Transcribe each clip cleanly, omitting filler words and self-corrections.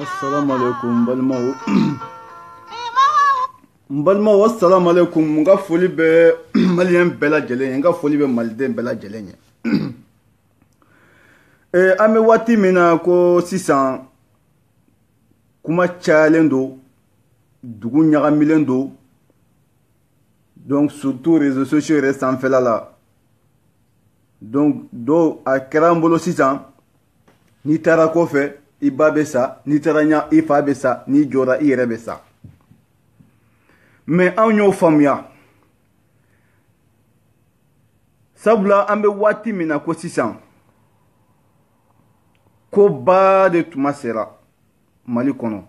Assalamu alaikum balmaw. Balmaw assalamu alaikum. Nga foli be malien bela jelen, nga foli be malden bela jelen. Ame wati mina ko sisan kuma chalendo dugu ɲagamilen do. Donc surtout réseaux sociaux restent en fait là. Donc do a kɛra n bolo sisan n'i taara kɔfɛ i ba bɛ sa, n'i taara ɲa i fa bɛ sa, n'i jɔra i yɛrɛ bɛ sa. Mais anw y'o faamuya. Sabula an bɛ waati min na ko sisan ko ba de tuma sera Mali kɔnɔ.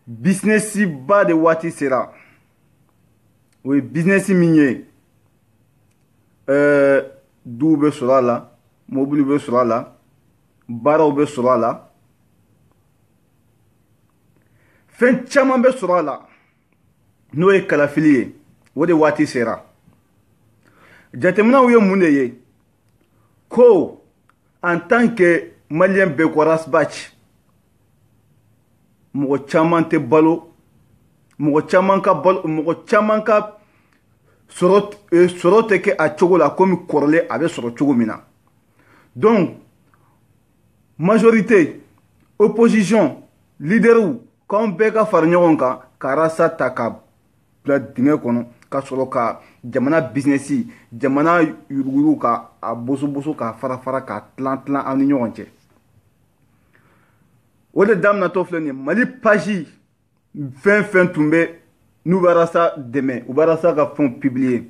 Business ba de waati sera. O ye business min ye duw bɛ sɔrɔ a la, mobili bɛ sɔrɔ a la, baaraw bɛ sɔrɔ a la, fɛn caman bɛ sɔrɔ a la n'o ye kalafili ye. O de waati sera. Jateminɛw ye mun de ye ko en tant que malien bɛɛ ko rasbach mɔgɔ caman tɛ balo, mɔgɔ caman ka sɔrɔ tɛ kɛ a cogo la komi kɔrɔlen a bɛ sɔrɔ cogo min na. Donc majorité opposition leaderw k'anw bɛɛ ka fara ɲɔgɔn kan ka rasa ta ka bila dingɛ kɔnɔ ka sɔrɔ ka jamana business jamana yuruguyurugu ka a boso ka fara ka tilan aw ni ɲɔgɔn cɛ. O de daminɛtɔ filɛ nin ye Mali page fɛn tun bɛ n'u bɛ rasa dɛmɛ u bɛ rasa ka fɛnw publier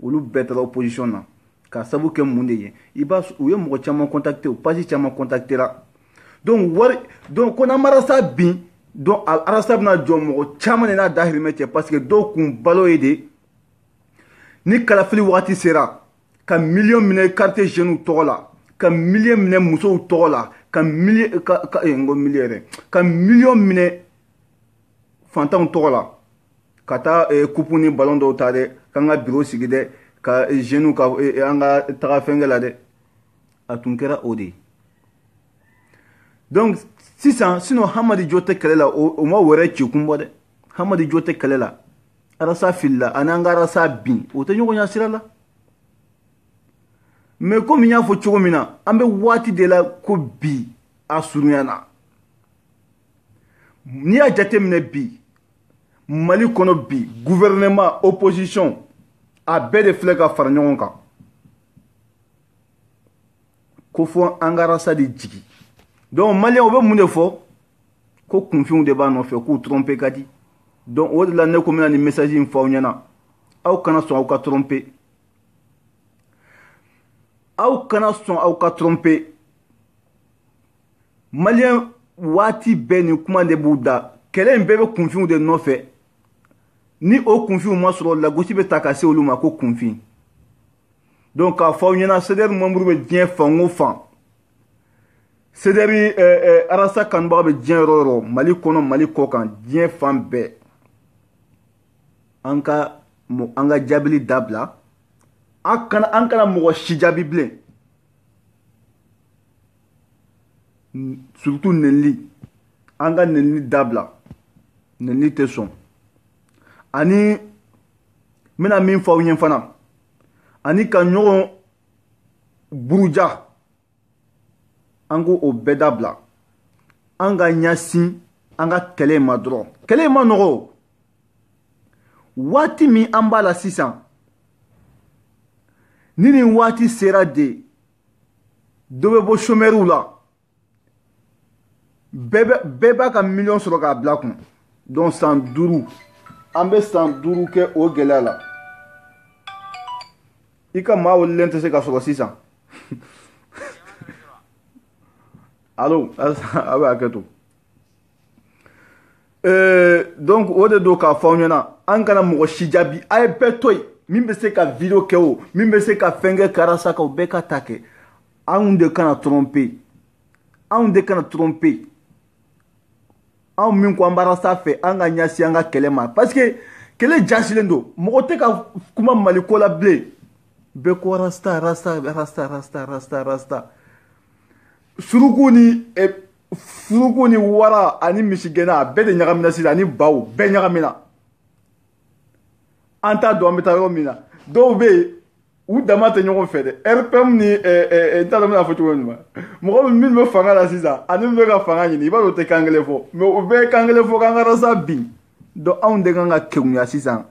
olu bɛɛ taara opposition na ka sabu kɛ mun de ye u ye mɔgɔ caman contacter u page caman contactera. Donc ko n'an ma rasa bin donc rasa bɛna jɔ mɔgɔ caman de n'a dahirimɛ cɛ parce que dɔw kun balo ye de ni kalafili waati sera ka million minɛ quartier jeunes tɔgɔ la, ka million minɛ musow tɔgɔ la, ka million minɛ fantanw tɔgɔ la. Ka taa coupe ni ballon dɔw ta dɛ, k'an ka bureau sigi dɛ, ka jeunes ka an ka taga fɛnkɛ la dɛ. A tun kɛra o de. Donc sisan sinon Hamadi Jo tɛ kɛlɛ la o ma wɛrɛ ci kun bɔ dɛ. Hamadi Jo tɛ kɛlɛ la. Arasa filila ani an ka arasa bin o tɛ ɲɔgɔn ɲɛ sira la. Mais komi n y'a fɔ cogo min na an bɛ waati de la ko bi a surunyana. N'i y'a jateminɛ bi Mali kɔnɔ bi gouvernement opposition a bɛɛ de filɛ ka fara ɲɔgɔn kan ko fɔ an ka rasa de jigi. Donc Maliens u bɛ mun de fɔ ko kunfinw de b'a nɔfɛ k'u tromper ka di. Donc o de la ne ko n bɛna nin message in fɔ aw ɲɛna aw kana sɔn aw ka tromper. Aw kana sɔn aw ka tromper. Maliens waati bɛɛ nin kuma de b'u da. Kɛlɛ in bɛɛ bɛ kunfinw de nɔfɛ. Ni o kunfinw ma sɔrɔ lagosi bɛ ta ka se olu ma ko kunfin. Donc k'a fɔ aw ɲɛna CDR membre bɛ diɲɛ fan o fan. CDR arasa kanubaga bɛ diɲɛ yɔrɔ yɔrɔ Mali kɔnɔ Mali kɔ kan diɲɛ fan bɛɛ. An ka jaabili dabila. An kana mɔgɔ si jaabi bilen. Surtout nɛnili. An ka nɛnili dabila. Nɛnili tɛ sɔn. Ani n bɛna min fɔ aw ɲɛ fana ani ka ɲɔgɔn buruja an k'o bɛɛ dabila. An ka ɲɛsin an ka kɛlɛ in ma dɔrɔn. Kɛlɛ in ma nɔgɔ. Waati min an b'a la sisan ni nin waati sera de dɔ bɛ bɔ chômeurs la bɛɛ b'a ka million sɔrɔ k'a bila kun. Donc san 5 an bɛ san 5 kɛ o gɛlɛya la. I ka maa wololen tɛ se ka sɔrɔ sisan. Allo a bɛ hakɛ to. Donc o de don k'a fɔ aw ɲɛna an kana mɔgɔ si jaabi a ye bɛɛ to yen min bɛ se ka video kɛ o min bɛ se ka fɛn kɛ karasa kan o bɛɛ ka ta kɛ. Anw de kana tromper. Anw de kana tromper. Anw min ko an b'a rasa fɛ an ka ɲɛsin an ka kɛlɛ ma parce que kɛlɛ jasilen don mɔgɔ tɛ ka kuma Mali ko la bilen. Bɛɛ ko rasta. Suruku ni furuko ni wara ani misigɛnna a bɛɛ de ɲagamina sisan ani baw bɛɛ ɲagamina an t'a dɔn an bɛ taa yɔrɔ min na dɔw bɛ yen u dama tɛ ɲɔgɔn fɛ dɛ rpm ni n t'a dɔn n bɛna fɔ cogo min na mɔgɔ min bɛ fanga la sisan ani min bɛ ka fanga ɲini i b'a dɔn o tɛ kan kelen fɔ mɛ u bɛɛ ye kan kelen fɔ k'an ka rasa bin donc anw de kan ka kegunya sisan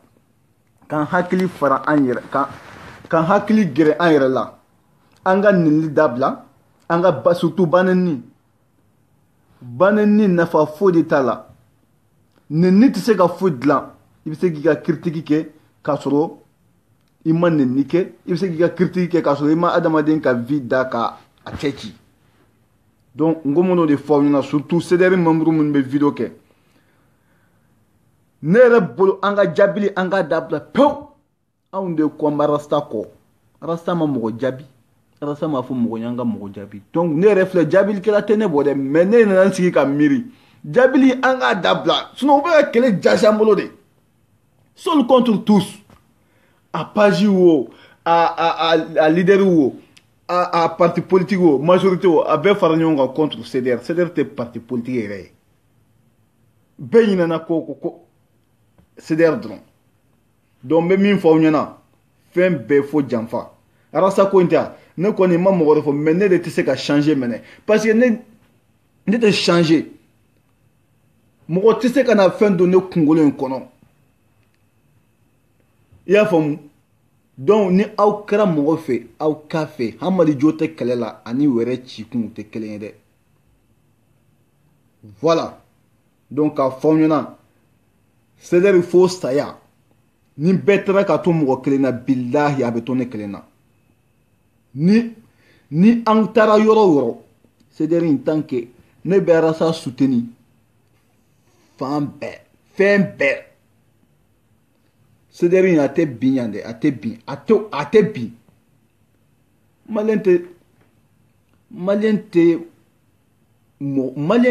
k'an hakili fara an yɛrɛ k'an hakili gɛrɛ an yɛrɛ la an ka nili dabila an ka surtout banɛni nafa foyi de t'a la nɛni tɛ se ka foyi dilan i bɛ se k'i ka kiritiki kɛ k'a sɔrɔ i ma nɛni kɛ i bɛ se k'i ka kiritiki kɛ k'a sɔrɔ i ma adamaden ka vie da ka a cɛ ci donc n ko mun de fɔ aw ɲɛna surtout CDR membre minnu bɛ video kɛ ne yɛrɛ bolo an ka jaabili an ka dabila pewu anw de ko an bɛ rasta kɔ rasta ma mɔgɔ jaabi rasta ma fɔ mɔgɔ y'an ka mɔgɔ jaabi donc ne yɛrɛ filɛ jaabilikɛla tɛ ne bɔ dɛ mais ne nana n sigi ka miiri jaabili an ka dabila sinon u bɛ ka kɛlɛ jasi an bolo de seul contre tous a page wo a leader wo a parti politique wo majorité wo a bɛɛ fara ɲɔgɔn kan contre CDR tɛ parti politique yɛrɛ ye bɛɛ ɲinɛna ko CDR dɔrɔn donc n bɛ min fɔ aw ɲɛna fɛn bɛɛ fo janfa arasa ko in tɛ ne kɔni ma mɔgɔ de fɔ mais ne de tɛ se ka changer mɛnɛ parce que ne tɛ changer mɔgɔ tɛ se ka na fɛn don ne kunkolo in kɔnɔ i y'a faamu donc ni aw kɛra mɔgɔ fɛ aw k'a fɛ hamalijo tɛ kɛlɛ la ani wɛrɛ cikun tɛ kelen ye dɛ voilà donc k'a fɔ aw ɲɛna CDR fo saya ni bɛɛ taara ka to mɔgɔ kelen na bilahi a bɛ to ne kelen na ni an taara yɔrɔ o yɔrɔ CDR in tant que ne bɛ rasa soutenir fan bɛɛ fɛn bɛɛ CDR in a tɛ bin yan dɛ a tɛ bin a tɛ bin maliyɛn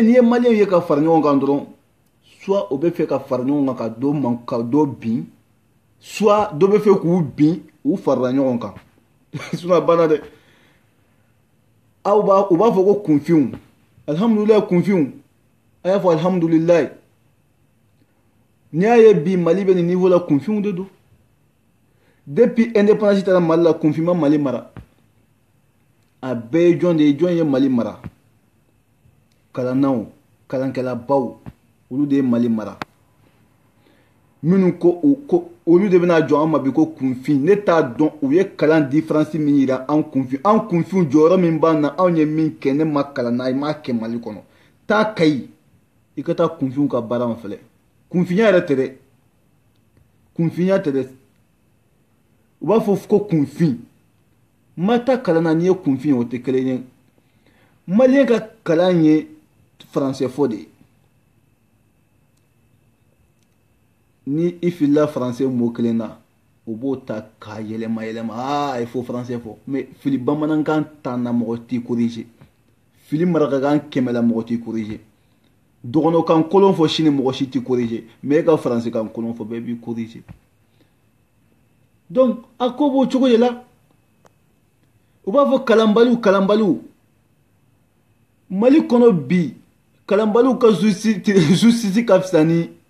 n'i ye maliyɛn ye ka fara ɲɔgɔn kan dɔrɔn soit o bɛ fɛ ka fara ɲɔgɔn kan ka dɔ bin soit dɔ bɛ fɛ k'u bin u farala ɲɔgɔn kan sinon a banna dɛ u b'a fɔ ko kunfinw alihamudulilayi kunfinw a y'a fɔ alihamudulilayi n'i y'a ye bi mali bɛ nin niveau la kunfinw de don depuis indépendance taara mali la kunfin ma mali mara a bɛɛ ye jɔn de ye jɔn ye mali mara kalannaw kalankɛlabaw olu de ye mali mara minnu ko olu de bɛna jɔ an ma bi ko kunfin ne t'a dɔn u ye kalan différence min yira an kunfin jɔyɔrɔ min b'an na anw ye min kɛ ne ma kalan na i m'a kɛ mali kɔnɔ taa kayi i ka taa kunfinw ka baara ma filɛ kunfinya yɛrɛ tɛ dɛ kunfinya tɛ dɛ u b'a fɔ ko kunfin ma taa kalan na n'i ye kunfin o tɛ kelen ye maliyɛn ka kalan ye faransɛ fɔ de ye ni i filila faransɛ mot kelen na o b'o ta k'a yɛlɛma a ye fo faransɛ fɔ mais fili bamanankan ta na mɔgɔ t'i corriger fili marakakan 100 la mɔgɔ t'i corriger dɔgɔnɔkan kolon fɔ sini mɔgɔ si t'i corriger mais e ka faransɛ kan kolon fɔ bɛɛ b'i corriger donc a ko b'o cogo de la u b'a fɔ kalanbaliw mali kɔnɔ bi kalanbaliw ka justice ka fisa ni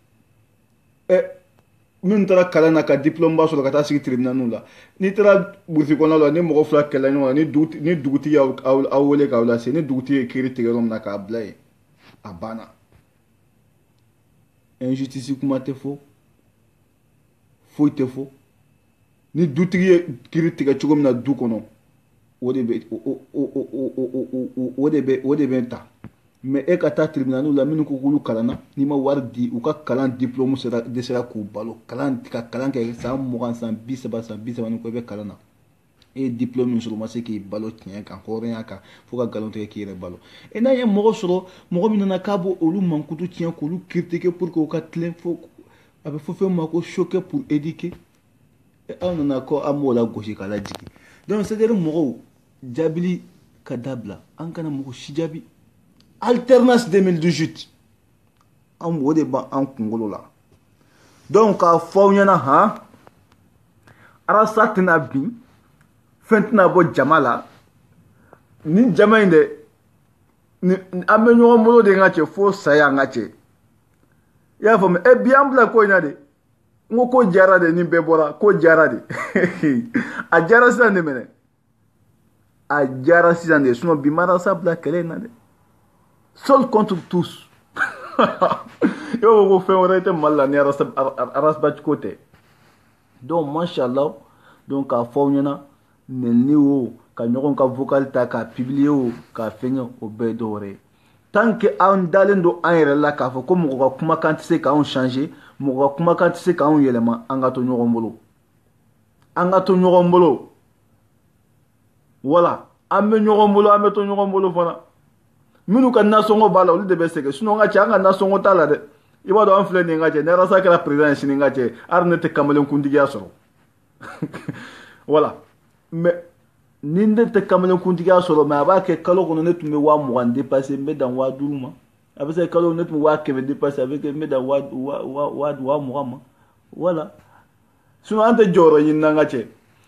minnu taara kalan na ka diplôme ba sɔrɔ ka taa sigi tribunal la n'i taara burusi kɔnɔna la ni mɔgɔ fila kɛlɛ ɲɔgɔn na ni dugutigi y'aw wele k'aw lase ni dugutigi ye kiiri tigɛ yɔrɔ min na k'a bila yen a banna injustice kuma tɛ fɔ foyi tɛ fɔ ni dutigi ye kiiri tigɛ cogo min na du kɔnɔ o de bɛ ta mais e ka taa tribunal la minnu ko k'olu kalanna n'i ma wari di u ka kalan diplôme dɛsɛra k'u balo ka kalan kɛ san 20 san 30 san 30 ni ko i bɛ kalan na e ye diplôme min sɔrɔ o ma se k'i balo tiɲɛ kan hɔrɔnya kan fo ka nkalon tigɛ k'i yɛrɛ balo e n'a ye mɔgɔ sɔrɔ mɔgɔ min nana k'a b'o olu mankutu tiɲɛ k'olu critiquer pour que u ka tilen fo a bɛ fɔ fɛn ma ko choquer pour éduquer aw nana ko an b'o la gosi k'a lajigin donc c'est-à-dire mɔgɔw jaabili ka dabila an kana mɔgɔ si jaabi alternance 2018 an o de b'an kunkolo la donc k'a fɔ aw ɲɛna han arasa tɛna bin fɛn tɛna bɔ jama la ni jama in dɛ an bɛ ɲɔgɔn bolo de ŋa cɛ fo saya ŋa cɛ i y'a faamu bi an bila ko in na de n ko jara de ni bɛɛ bɔra ko jara de a jara sisan de minɛ a jara sisan de sinon bi marasa bila kɛlɛ in na dɛ seul contre tous i b'a fɔ ko fɛn wɛrɛ tɛ mali la ni arasibati ko tɛ donc mashallah donc k'a fɔ aw ɲɛna nɛni o ka ɲɔgɔn ka vocal ta k'a publier o k'a fɛngɛ o bɛɛ ye dɔwɛrɛ ye tant que an dalen don an yɛrɛ la k'a fɔ ko mɔgɔ ka kumakan tɛ se k'anw changer mɔgɔ ka kumakan tɛ se k'anw yɛlɛma an ka to ɲɔgɔn bolo an ka to ɲɔgɔn bolo voilà an bɛ ɲɔgɔn bolo an bɛ to ɲɔgɔn bolo fana minnu ka nasɔngɔ b'a la olu de bɛ sɛgɛn sinon n ka cɛ an ka nasɔngɔ t'a la dɛ i b'a dɔn an filɛ nin n ka cɛ ni arasa kɛra président ye sini n ka cɛ hali ne tɛ kamalenkuntigiya sɔrɔ voilà mais ni ne tɛ kamalenkuntigiya sɔrɔ mais a b'a kɛ kalo kɔnɔ ne tun bɛ 20,000 dépasser n bɛ dan 50,000 ma a bɛ se kalo ne tun bɛ 100,000 dépasser a bɛ kɛ n bɛ dan 20,000 ma voilà sinon an tɛ jɔyɔrɔ ɲini na n ka cɛ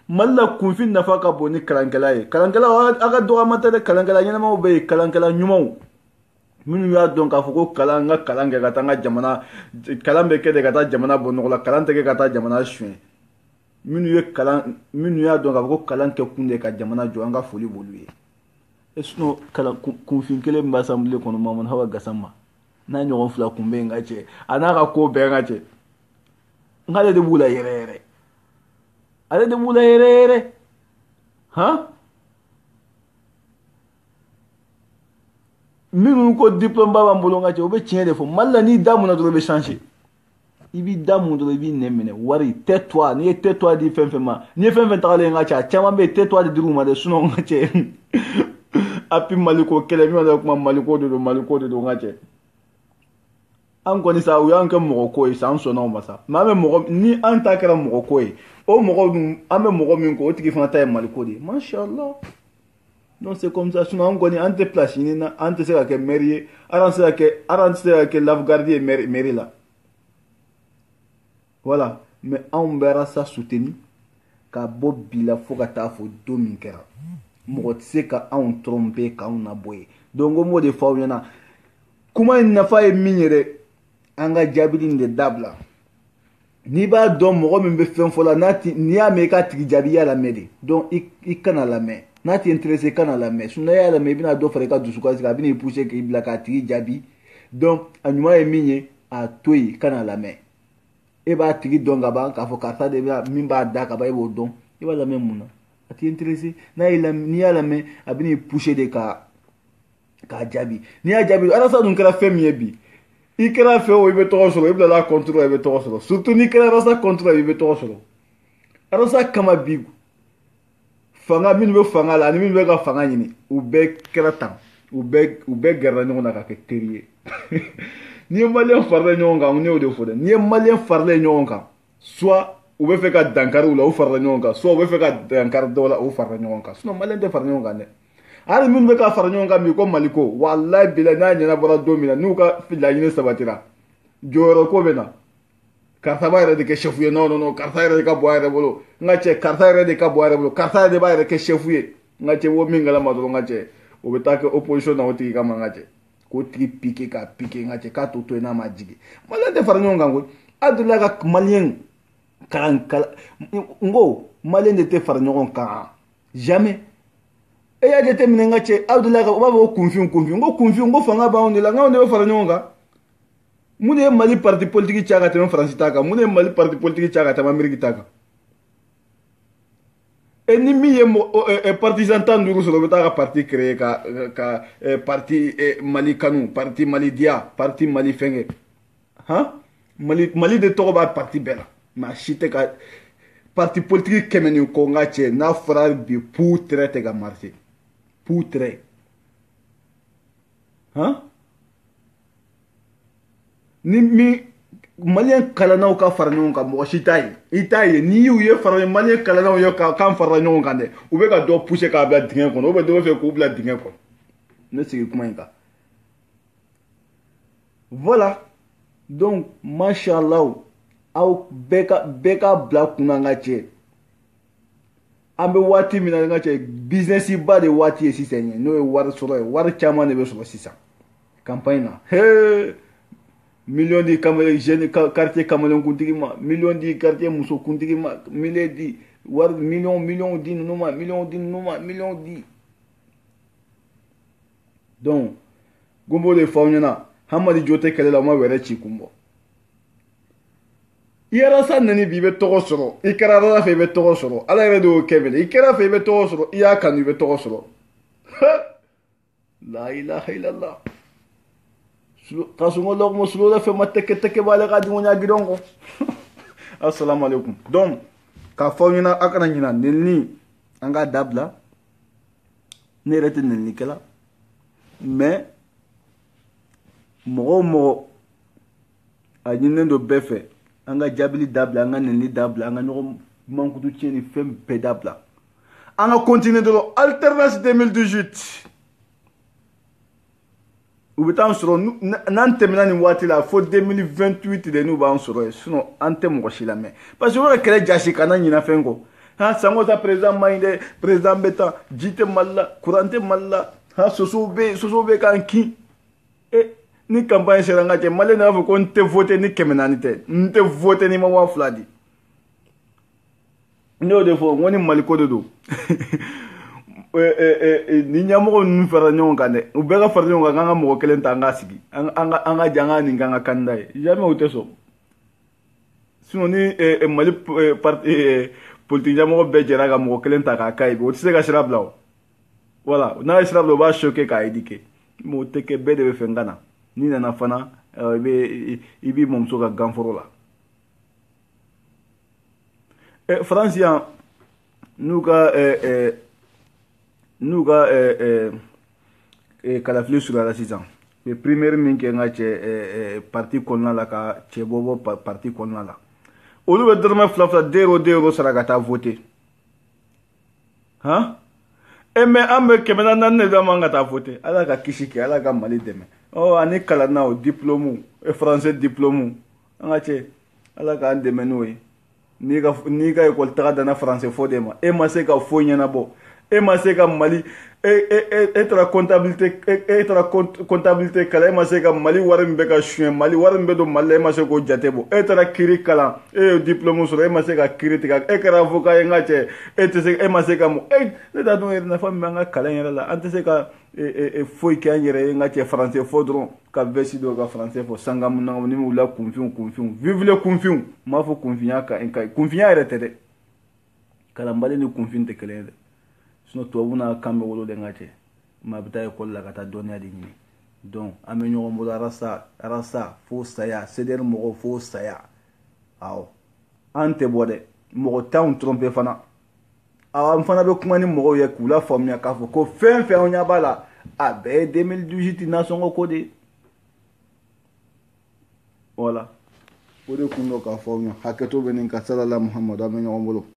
mali la kunfin nafa ka bon ni kalankɛla ye kalankɛla a ka dɔgɔma tɛ dɛ kalankɛla ɲɛnamaw bɛ yen kalankɛla ɲumanw minnu y'a dɔn k'a fɔ ko kalan n ka kalan kɛ ka taa n ka jamana kalan bɛ kɛ de ka taa jamana bɔ nɔgɔ la kalan tɛ kɛ ka taa jamana suɲɛ minnu y'a dɔn k'a fɔ ko kalan kɛ kun de ka jamana jɔ an ka foli b'olu ye et sinon kunfin kelen min bɛ assemblée kɔnɔ Mamadu Hawa Gassama n'a ɲɔgɔn fila kun bɛ yen n ka cɛ a n'a ka ko bɛɛ n ka cɛ n k'ale de b'u la yɛrɛ yɛrɛ ale de b'u la yɛrɛ yɛrɛ han minnu ko diplôme ba b'an bolo n ka cɛ o bɛ tiɲɛ de fɔ mali la n'i da mun na dɔrɔn i bɛ changer i b'i da mun dɔrɔn i b'i nɛ minɛ wari tais-toi n'i ye tais-toi di fɛn fɛn ma n'i ye fɛn fɛn tagalen n ka cɛ a caman bɛ yen tais-toi de dir'u ma dɛ sinon n ka cɛ api maliko kɛlɛ min bɛ kuma maliko de don n ka cɛ an kɔni sa u y'an kɛ mɔgɔ ko ye sa an sɔnna o ma sa mais an bɛ mɔgɔ ni an ta kɛra mɔgɔ ko ye o mɔgɔ dun an bɛ mɔgɔ min ko o tigi fana ta ye maliko de ye mashallah donc c'est comme ça sinon an kɔni an tɛ place ɲini na an tɛ se ka kɛ maire ye an tɛ se ka kɛ lafgarde ye mairie la voilà mais anw bɛ arasa soutenir ka bɔ bi la fo ka taa fɔ don min kɛra mɔgɔ tɛ se ka anw tromper k'anw nabɔ ye donc n b'o de fɔ aw ɲɛna kuma in nafa ye min ye dɛ an ka jaabili in de dabila n'i b'a dɔn mɔgɔ min bɛ fɛn fɔ la n'i y'a mɛn i k'a tigi jaabi i y'a lamɛn de donc i kana lamɛn n'a t'i intéressé i kana lamɛn sinon n'i y'a lamɛn i bɛna dɔ fara i ka dusukasi kan a bɛna i pousser k'i bila k'a tigi jaabi donc a ɲuman ye min ye a to yen kana lamɛn e b'a tigi dɔn ka ban k'a fɔ karisa de min b'a da ka ban e b'o dɔn i b'a lamɛn mun na a t'i intéressé n'i y'a lamɛn a bɛna i pousser de k'a jaabi n'i y'a jaabi arasa dun kɛra fɛn min ye bi i kɛra fɛn o i bɛ tɔgɔ sɔrɔ i bilala contre la i bɛ tɔgɔ sɔrɔ surtout n'i kɛra arasa contre la i bɛ tɔgɔ sɔrɔ arasa kama bi fanga minnu bɛ fanga la ani minnu bɛ ka fanga ɲini u bɛɛ kɛra tan u bɛɛ gɛrɛla ɲɔgɔn na ka kɛ teri ye n'i ye maliyɛn farala ɲɔgɔn kan ne y'o de fɔ dɛ n'i ye maliyɛn farala ɲɔgɔn kan soit u bɛ fɛ ka dankari u la u farala ɲɔgɔn kan soit u bɛ fɛ ka dankari dɔw la u farala ɲɔgɔn kan sinon maliyɛn tɛ fara ɲɔgɔn kan dɛ hali minnu bɛ ka fara ɲɔgɔn kan bi ko maliko walayi bilayi n'a ɲɛnabɔra don min na n'u ka laɲini sabatira jɔyɔrɔ ko bɛ na karisa b'a yɛrɛ de kɛ chef ye non karisa yɛrɛ de ka bɔ a yɛrɛ bolo n ka cɛ karisa yɛrɛ de ka bɔ a yɛrɛ bolo karisa yɛrɛ de b'a yɛrɛ kɛ chef ye n ka cɛ wo min kalama dɔrɔn n ka cɛ o bɛ taa kɛ opposition na o tigi kama n ka cɛ k'o tigi piquer k'a piquer n ka cɛ k'a to yen n'a ma jigin maliyɛn tɛ fara ɲɔgɔn kan koyi a delila ka maliyɛn kalan n ko maliyɛn de tɛ fara ɲɔgɔn kan jamais e y'a jateminɛ n ka cɛ aw delila ka u b'a fɔ ko kunfin n ko fanga b'anw de la n k'anw de bɛ fara ɲɔgɔn kan mun de ye mali parti politique caya ka tɛmɛ faransi ta kan mun de ye mali parti politique caya ka tɛmɛ ameriki ta kan e ni min ye partisan 15 sɔrɔ o bɛ taa ka parti créer ka parti mali kanu parti mali diya parti mali fɛnkɛ han mali de tɔgɔ b'a parti bɛɛ la mais a si tɛ ka parti politique kɛmɛ ni kɔ n ka cɛ n'a fɔra bi poutre tɛ ka marcher poutre han ni min maliyɛn kalannaw ka fara ɲɔgɔn kan mɔgɔ si t'a ye i t'a ye n'i y'u ye fara maliyɛn kalannaw ye k'an farala ɲɔgɔn kan dɛ u bɛ ka dɔ pousser k'a bila dingɛ kɔnɔ ou bien dɔ bɛ fɛ k'u bila dingɛ kɔnɔ ne sigi kuma in kan voilà donc mashallah aw bɛɛ ka bila kunna n ka cɛ an bɛ waati min na n ka cɛ business ba de waati ye sisan ye n'o ye wari sɔrɔ ye wari caman de bɛ sɔrɔ sisan campagne na million di kamalen jeune quartier kamalen kuntigi ma million di quartier muso kuntigi ma million di wari million di ninnu ma million di donc gombo de f'aw ɲɛna hamadi jo tɛ kɛlɛ la o ma wɛrɛ ci kun bɔ i yɛrɛ sa nani bi i bɛ tɔgɔ sɔrɔ i kɛra ala fɛ i bɛ tɔgɔ sɔrɔ ala yɛrɛ de y'o kɛ bɛlɛ i kɛra fɛ i bɛ tɔgɔ sɔrɔ i y'a kanu i bɛ tɔgɔ sɔrɔ la ilaha illallah kasungo lɔgɔmɔ sulo la fɛ ma tɛkɛ b'ale ka dingo ɲa gidɔn kɔ assalamu alaikum donc k'a fɔ aw ɲɛna a kana ɲina nɛnini an k'a dabila ne yɛrɛ tɛ nɛninikɛla mais mɔgɔ o mɔgɔ a ɲininen don bɛɛ fɛ an ka jaabili dabila an ka nɛnini dabila an ka ɲɔgɔn mankutu tiɲɛ ni fɛn bɛɛ dabila an ka continuer dɔrɔn alternance 2018 u bɛ t'an sɔrɔ n'an tɛmɛna nin waati la fo 2028 de n'u b'an sɔrɔ yen sinon an tɛ mɔgɔ si lamɛn parce que o yɛrɛ kɛlɛ jasi kana ɲina fɛn kɔ sango ta président man ɲi dɛ président bɛ tan ji tɛ mali la courant tɛ mali la sosow bɛ k'an kin ni campagne sera n ka cɛ maliyɛn de b'a fɔ ko n tɛ voter ni 400 tɛ n tɛ voter ni ma 2000 di n y'o de fɔ n ko ni maliko de don ni ɲɛmɔgɔ ninnu farala ɲɔgɔn kan dɛ u bɛɛ ka fara ɲɔgɔn kan k'an ka mɔgɔ kelen ta an ka sigi an ka jan an ka nin k'an ka candidat ye jamais u tɛ sɔn sinon ni mali politique ɲɛmɔgɔ bɛɛ jɛra ka mɔgɔ kelen ta k'a k'a ye o tɛ se ka sira bila o voilà n'a ye sira bila o b'a choquer k'a éduquer mais o tɛ kɛ bɛɛ de bɛ fɛ n ka na n'i nana fana i b'i mɔmuso ka ganforo la faransi yan n'u ka kalafili surunyala sisan u ye primaire min kɛ n ka cɛ parti kɔnɔna la ka cɛ bɔ parti kɔnɔna la olu bɛ dɔrɔmɛ 2 2 sara ka taa voter mais an bɛ 400 de d'a ma an ka taa voter ala ka kisi kɛ ala ka mali dɛmɛ ani kalanna o diplôme français diplôme an ka cɛ ala k'an dɛmɛ n'o ye n'i ka école taga danna français fɔ de ma e ma se ka foyi ɲɛnabɔ e ma se ka mali e taara comptabilité kalan e ma se ka mali wari min bɛ ka suɲɛ mali wari min bɛ don mali la e ma se k'o jate bɔ e taara kiiri kalan e ye diplôme sɔrɔ e ma se ka kiiri tigɛ e kɛra avocat ye n ka cɛ e ma se ka ne t'a dɔn yɛrɛ nafa min bɛ an ka kalan yɛrɛ la an tɛ se ka foyi kɛ an yɛrɛ ye n ka cɛ français fɔ dɔrɔn ka vɛsi dɔw ka français fɔ sangamu nangamu ni m'u la kunfinw vive le kunfinw n m'a fɔ kunfinya ka ɲi kunfinya yɛrɛ tɛ dɛ kalanbali ni kunfin tɛ kelen ye dɛ sinon tubabu n'a kan bɛ wolo de n ka cɛ maa bɛ taa ekɔli la ka taa dɔnniya de ɲini donc an bɛ ɲɔgɔn bolo arasa fo saya CDR mɔgɔw fo saya awɔ an tɛ bɔ dɛ mɔgɔ t'anw tromper fana an fana bɛ kuma ni mɔgɔw ye k'u la faamuya k'a fɔ ko fɛn fɛn anw ɲɛ b'a la a bɛɛ ye 2018 nasɔngɔ ko de voilà o de kun don k'a fɔ aw ɲɛ hakɛto bɛ nin ka salala muhamadu an bɛ ɲɔgɔn bolo